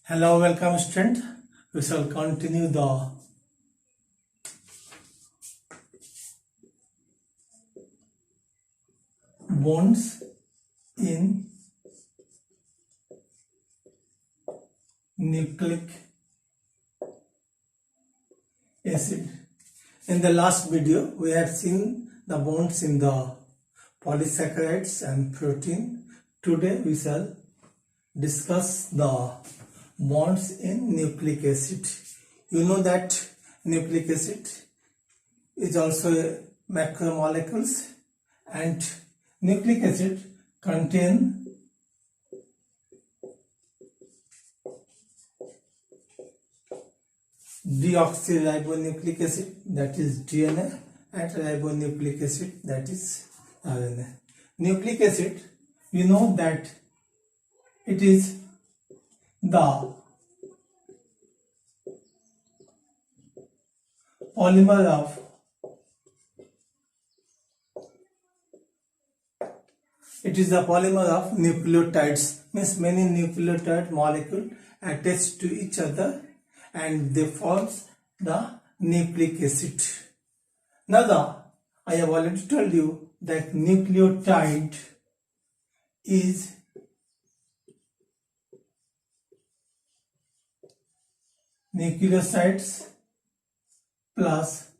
Hello, welcome student. We shall continue the bonds in nucleic acid. In the last video, we have seen the bonds in the polysaccharides and protein. Today we shall discuss the bonds in nucleic acid. You know that nucleic acid is also macromolecules, and nucleic acid contain deoxyribonucleic acid, that is DNA, and ribonucleic acid, that is RNA. Nucleic acid, you know that it is the polymer of nucleotides, means many nucleotide molecule attached to each other and they form the nucleic acid. Now I have already told you that nucleotide is nucleosides plus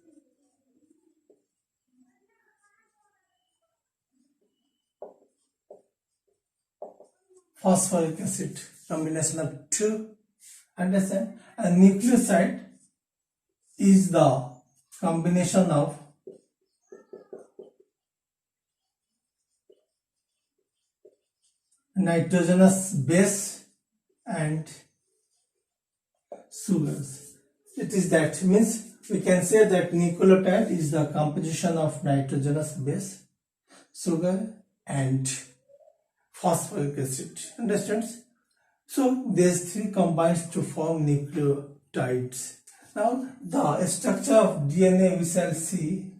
phosphoric acid, combination of two. Understand? A nucleoside is the combination of nitrogenous base and sugars. It is that means we can say that nucleotide is the composition of nitrogenous base, sugar and phosphoric acid. Understands? So these three combines to form nucleotides. Now the structure of DNA we shall see.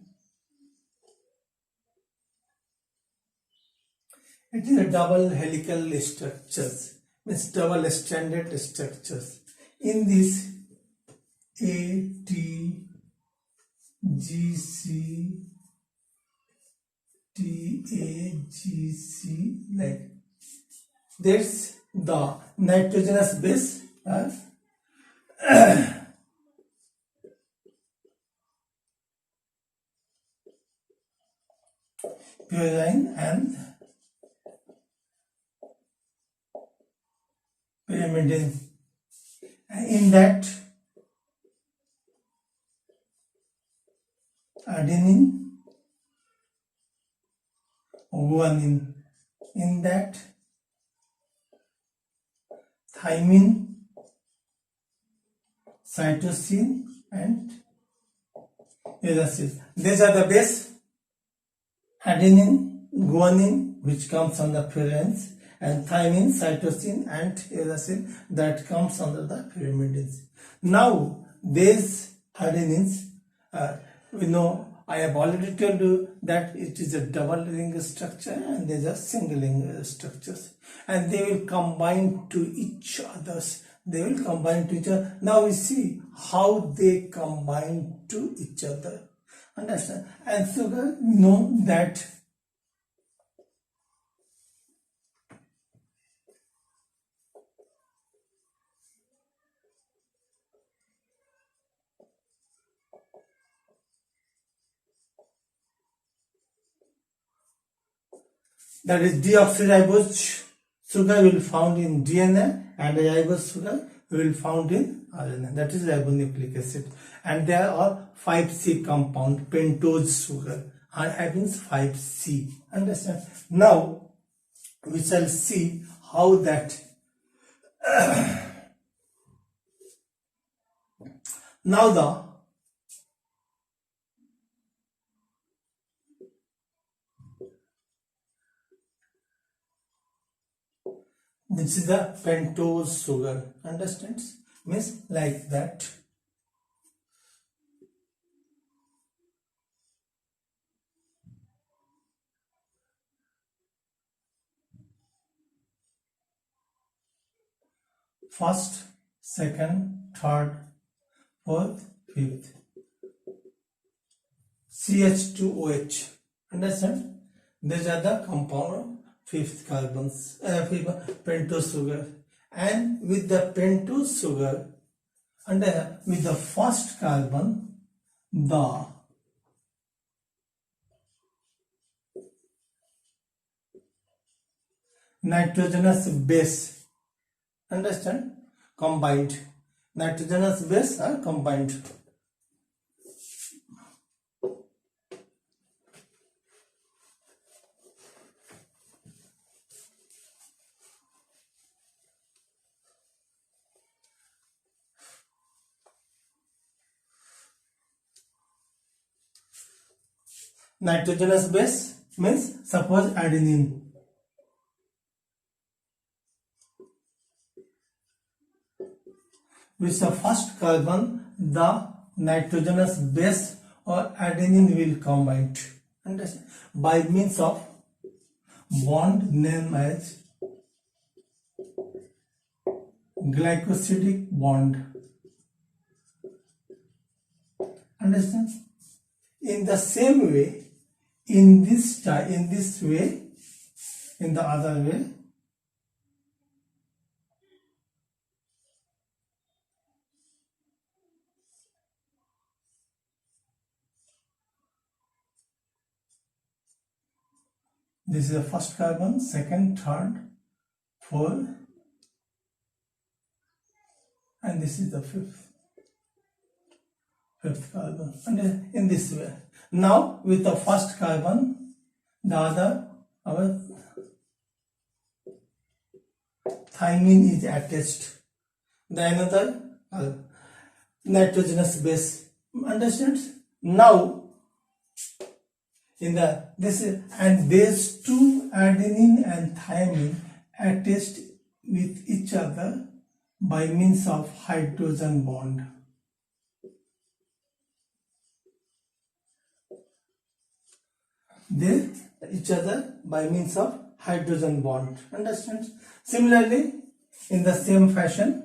It is a double helical structures, means double stranded structures. In this A, T, G, C, T, A, G, C, like there's the nitrogenous base as purine and pyrimidine. In that adenine, guanine. In that thymine, cytosine and uracil. These are the base: adenine, guanine, which comes under purines, and thymine, cytosine and uracil, that comes under the pyrimidines. Now these adenines, we know, I have already told you that it is a double ring structure and these are single ring structures, and they will combine to each others. Now we see how they combine to each other. Understand? And sugar, know that is deoxyribose sugar will found in DNA, and ribose sugar will found in RNA, that is ribonucleic acid. And there are 5C compound, pentose sugar, and happens 5C. Understand? Now we shall see how that now this is the pentose sugar. Understands? Means like that. First second, third, fourth, fifth. CH2OH. Understand? These are the compound fifth carbons, pentose sugar. And with the pentose sugar and with the first carbon, the nitrogenous base, understand, combined. Nitrogenous base are combined. Nitrogenous base means suppose adenine. With the first carbon, the nitrogenous base or adenine will combine. Understand? By means of bond named as glycosidic bond. Understand? In the same way, in this way, in the other way, this is the first carbon, second, third, fourth, and this is the fifth carbon, and in this way. Now with the first carbon, the other, our thymine is attached, the another nitrogenous base. Understand? Now in the this is, and these two adenine and thymine attached with each other by means of hydrogen bond. They each other by means of hydrogen bond. Understand? Similarly, in the same fashion,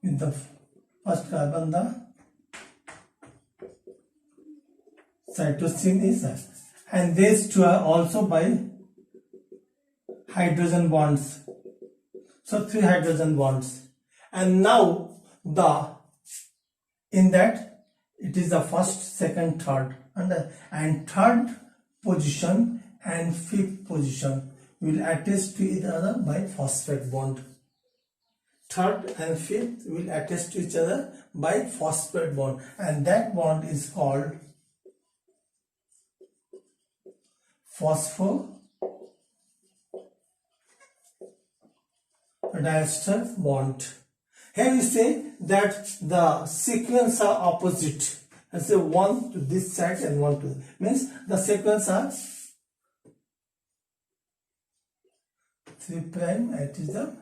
with the first carbon, the cytosine is, and these two are also by hydrogen bonds. So 3 hydrogen bonds. And now in that it is the first, second, third, and third position and fifth position will attach to each other by phosphate bond. Third and fifth will attach to each other by phosphate bond, and that bond is called phosphodiester bond. Here we say that the sequence are opposite. I say one to this side and one to means the sequence are 3 prime. It is the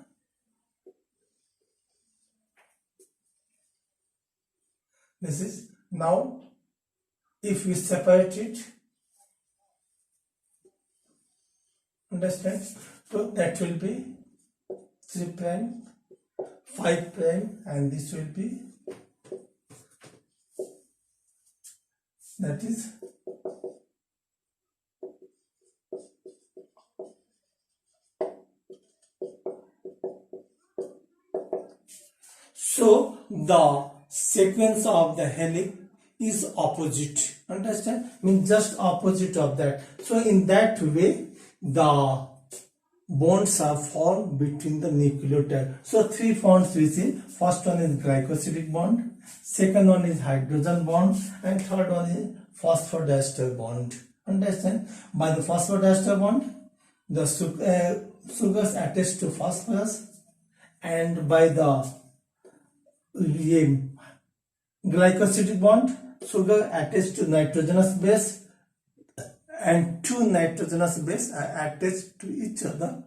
this is now if we separate it, understand, so that will be 3 prime, 5 prime, and this will be, that is so the sequence of the helix is opposite. Understand? Means just opposite of that. So in that way, the bonds are formed between the nucleotide. So three bonds we see. First one is glycosidic bond, second one is hydrogen bond, and third one is phosphodiester bond. Understand? By the phosphodiester bond, the sugars attached to phosphorus, and by the glycosidic bond, sugar attached to nitrogenous base, and two nitrogenous base are attached to each other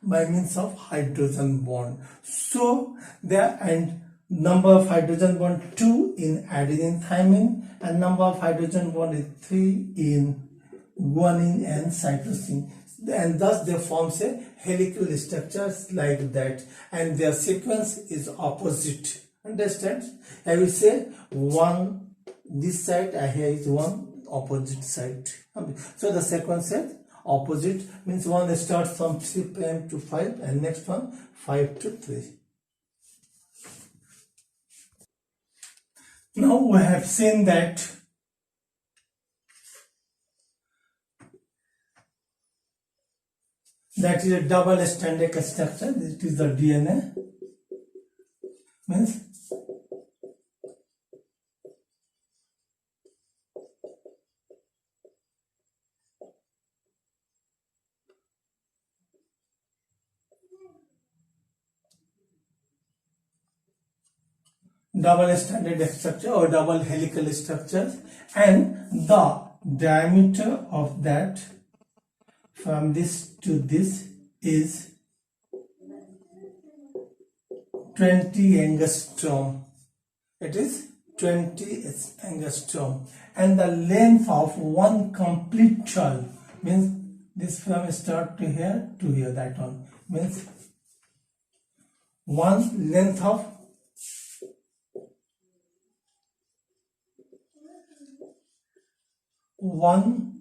by means of hydrogen bond. So there, and number of hydrogen bond 2 in adenine thymine, and number of hydrogen bond is 3 in guanine and cytosine, and thus they form a helical structures like that, and their sequence is opposite. Understand? I will say one this side, here is one opposite side. So the sequence is opposite, means one starts from 3 prime to 5 and next one 5 to 3. Now we have seen that is a double stranded structure. It is the DNA, means double stranded structure or double helical structure, and the diameter of that from this to this is 20 angstrom. It is 20 angstrom, and the length of one complete turn, means this from start to here, that one, means one length of one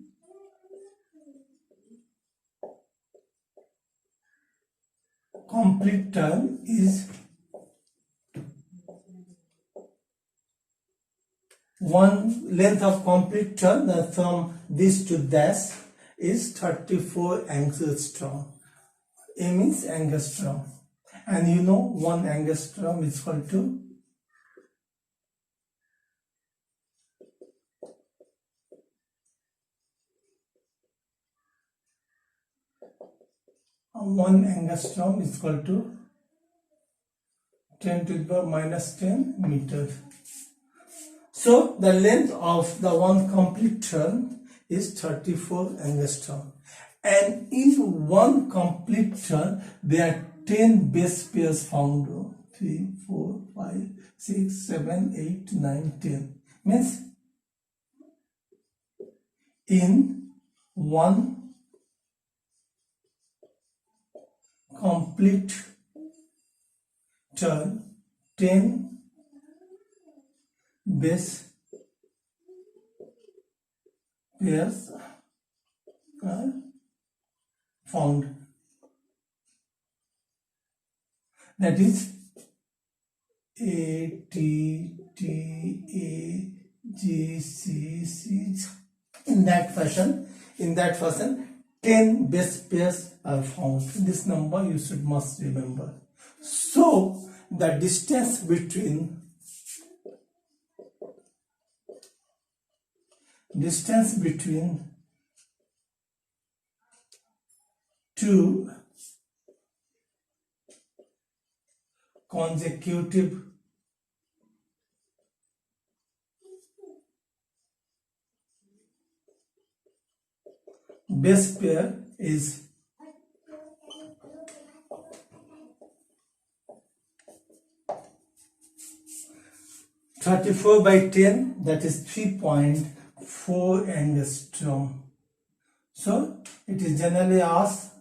complete turn is one length of complete turn from this to dash is 34 angstrom. A means angstrom, and you know 1 angstrom is equal to 1 angstrom is equal to 10 to the power minus 10 meters. So the length of the one complete turn is 34 angstrom, and in one complete turn there are 10 base pairs found. 3, 4, 5, 6, 7, 8, 9, 10. Means in one complete turn 10 base pairs are found. That is A, T, T, A, G, C, C. In that fashion, 10 base pairs are found. This number you must remember. So the distance between two consecutive base pair is 34 by 10, that is 3.4 angstrom. So it is generally asked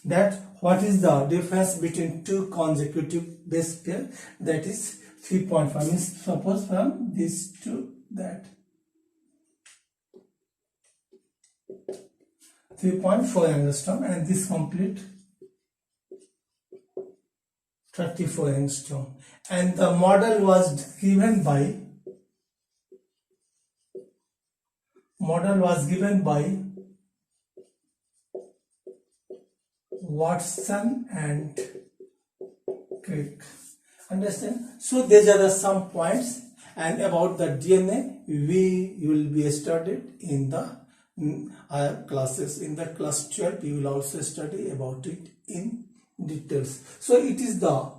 that what is the difference between two consecutive base pair, that is 3.5, means suppose from this to that 3.4 angstrom, and this complete 34 angstrom, and the model was given by Watson and Crick. Understand? So these are the some points, and about the DNA you will be studied in the classes. In the class 12 you will also study about it in details. So it is the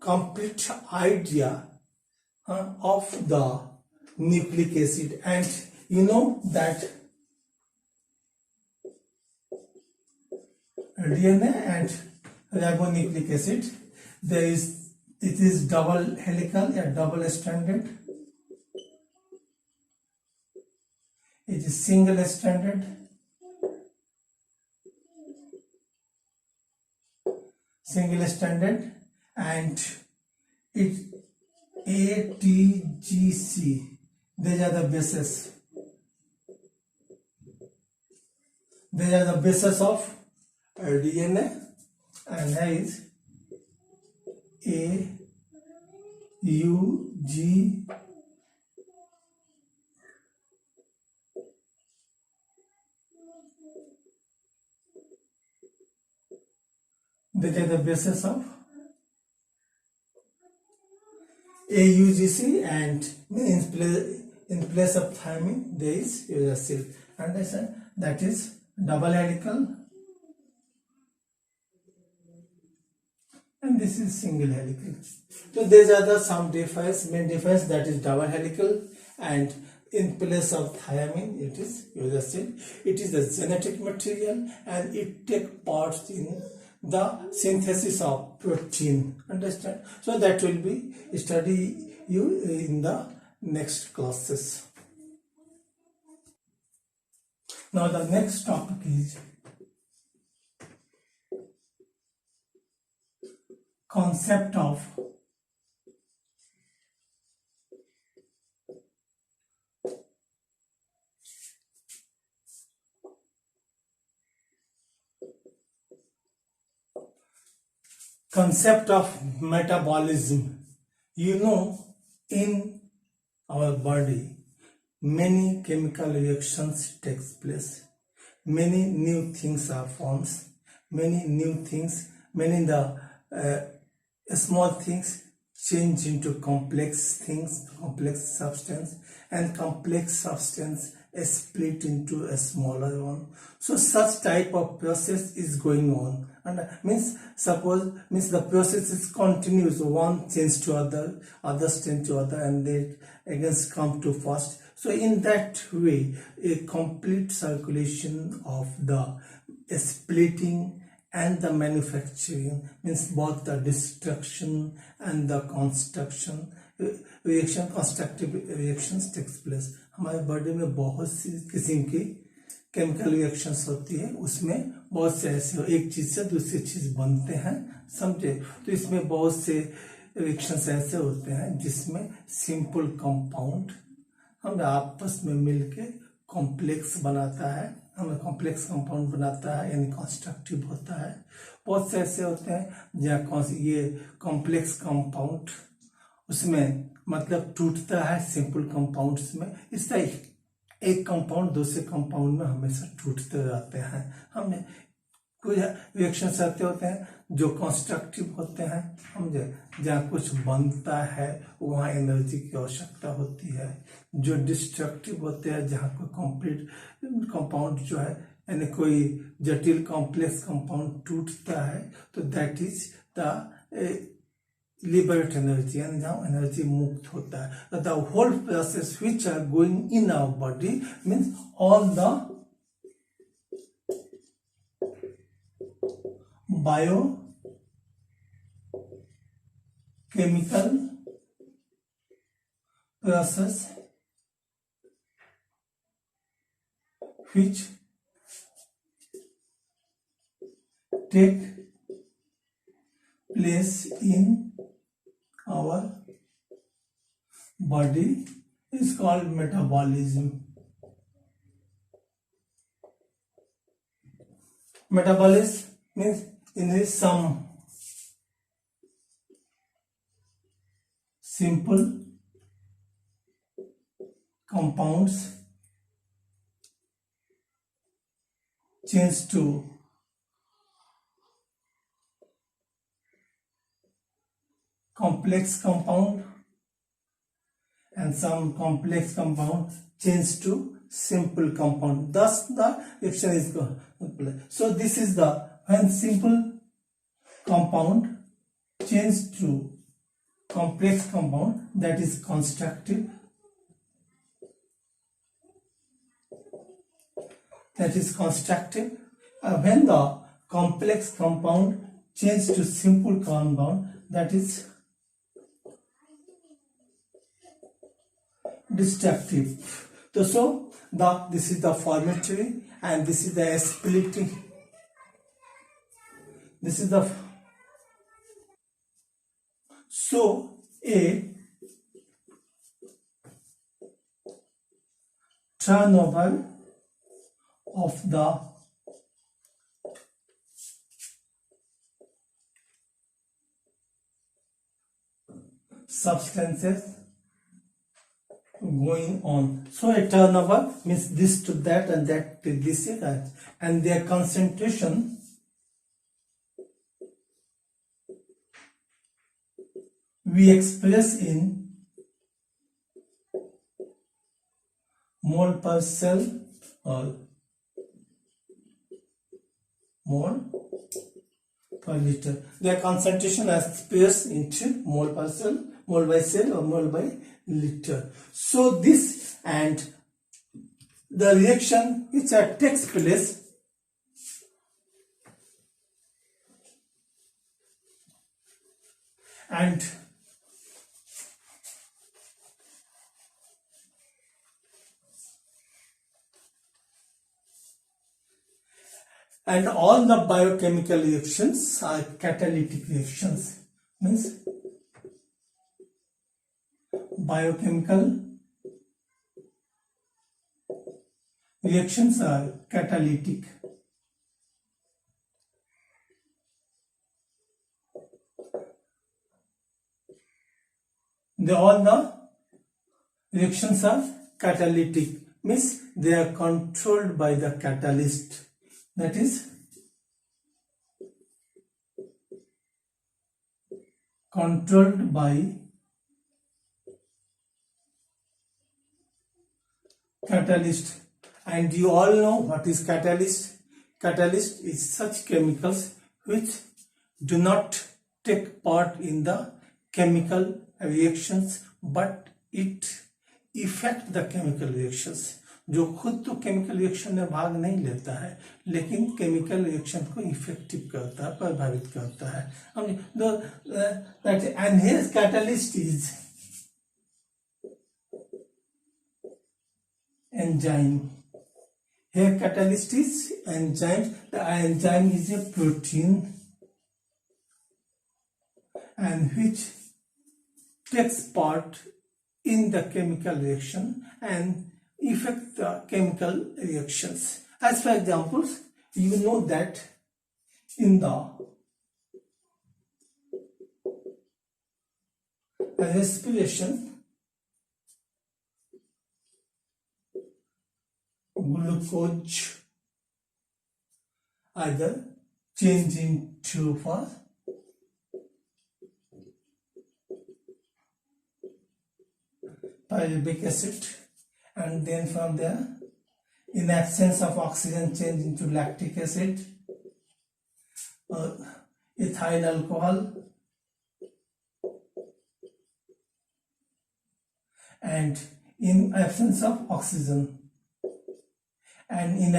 complete idea of the nucleic acid, and you know that DNA and ribonucleic acid, it is double helical, a double stranded, it is single stranded, and it ATGC, these are the bases. These are the bases of DNA, and here is AUG these are the bases of AUGC, and in place of thymine there is uracil. Understand? That is double helical, and this is single helical. So these are the some main difference, that is double helical, and in place of thymine it is uracil. It is the genetic material, and it takes part in the synthesis of protein. Understand? So that will be study you in the next classes. Now the next topic is concept of metabolism. You know, in our body many chemical reactions takes place, many new things are formed, many the small things change into complex things, complex substance, and complex substance is split into a smaller one. So such type of process is going on, and means the process is continuous, one change to other change to other, and they again come to first. So in that way, a complete circulation of the splitting and the manufacturing, means both the destruction and the construction reaction, constructive reactions takes place. हमारे body में बहुत सी किस्म की chemical reactions होती है, उसमें बहुत से ऐसे एक चीज से दूसरी चीज बनते हैं, समझे? तो इसमें बहुत से रिएक्शंस ऐसे होते हैं जिसमें सिंपल कंपाउंड हम आपस में मिलके कॉम्प्लेक्स बनाता है, हमें कॉम्प्लेक्स कंपाउंड बनाता है, यानी कंस्ट्रक्टिव होता है। बहुत से ऐसे होते हैं जहाँ ये कॉम्प्लेक्स कंपाउंड उसमें मतलब टूटता है सिंपल कंपाउंड्स में। इस तरह एक कंपाउंड दूसरे कंपाउंड में हमेशा टूटते रहते हैं। हमने कुछ रिएक्शंस ऐसे होते हैं जो कंस्ट्रक्टिव होते हैं, समझे? जहाँ कुछ बनता है वहाँ एनर्जी की आवश्यकता होती है। जो डिस्ट्रक्टिव होते हैं, जहाँ कोई कंप्लीट कंपाउंड जो है, यानी कोई जटिल कॉम्प्लेक्स कंपाउंड टूटता है, तो that is the liberate energy, and now energy मुक्त होता है। The whole process which are going in our body means all the biochemical process which take place in our body is called metabolism. Metabolism means in some simple compounds change to complex compound, and some complex compound change to simple compound. Thus the reaction is going. So this is the when simple compound change to complex compound, that is constructive. That is constructive. When the complex compound change to simple compound, that is destructive. So this is the formatory and this is the splitting. This is the so a turnover of the substances going on. So a turnover means this to that and that to this, and their concentration we express in mole per cell or mole per liter. Their concentration is expressed into mole per cell, mole by cell or mole by liter. So this and the reaction which takes place and all the biochemical reactions are catalytic reactions. Means biochemical reactions are catalytic. All the reactions are catalytic, means they are controlled by the catalyst. That is controlled by catalyst. And you all know what is catalyst. Catalyst is such chemicals which do not take part in the chemical reactions but it affect the chemical reactions. जो खुद तो chemical reaction में भाग नहीं लेता है लेकिन chemical reaction को इफेक्टिव करता है, प्रभावित करता है. And his catalyst is enzyme. Here catalyst is enzyme. The enzyme is a protein and which takes part in the chemical reaction and affect the chemical reactions. As for examples, you know that in the respiration, glucose either change into for pyruvic acid, and then from there in absence of oxygen change into lactic acid or ethyl alcohol, and in absence of oxygen and in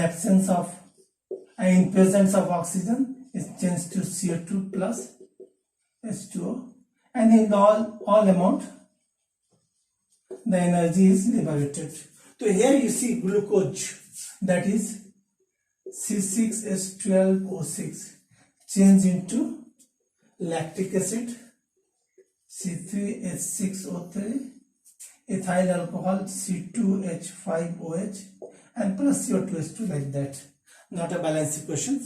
presence of oxygen it changes to CO2 plus H2O, and in all amount the energy is liberated. So here you see glucose, that is C6H12O6 change into lactic acid C3H6O3, ethyl alcohol C2H5OH, and plus CO2H2 like that. Not a balanced equation.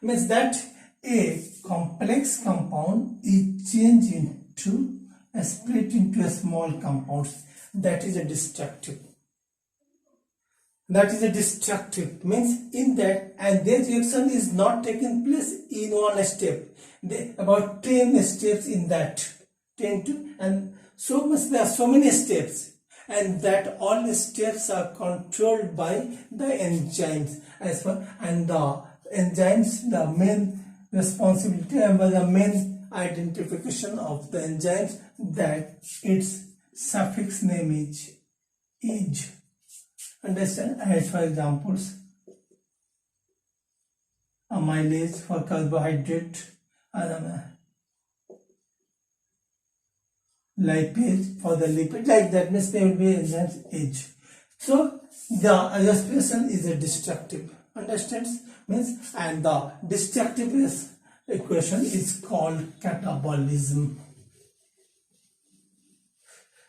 Means that a complex compound is changed into split into a small compounds. That is a destructive. That is a destructive means in that, and this reaction is not taking place in one step. About 10 steps in that. 10 to, and so much there are so many steps, and that all the steps are controlled by the enzymes as well. And the enzymes, the main responsibility and the main identification of the enzymes, that its suffix name is age. Understand? As for examples, amylase for carbohydrate, and lipase for the lipid, like that means there will be enzymes age. So the respiration is a destructive, understands, means, and the destructive equation is called catabolism,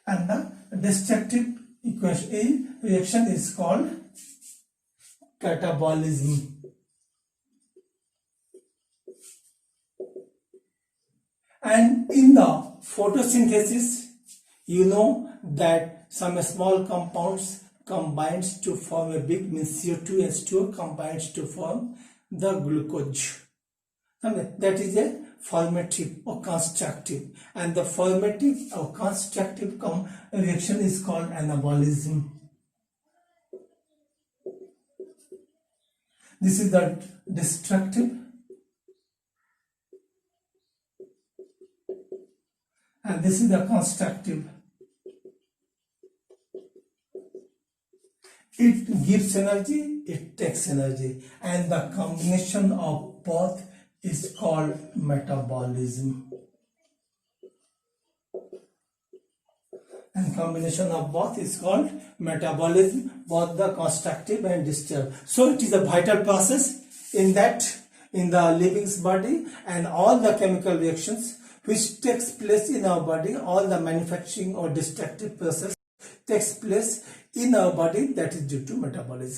and the destructive equation reaction is called catabolism. And in the photosynthesis, you know that some small compounds combines to form a big, means CO2 and H2O combines to form the glucose. That is a formative or constructive, and the formative or constructive reaction is called anabolism. This is the destructive, and this is the constructive. It gives energy, it takes energy, and the combination of both is called metabolism. And combination of both is called metabolism, both the constructive and destructive. So it is a vital process in the living body, and all the chemical reactions which takes place in our body, all the manufacturing or destructive process takes place in our body, that is due to metabolism.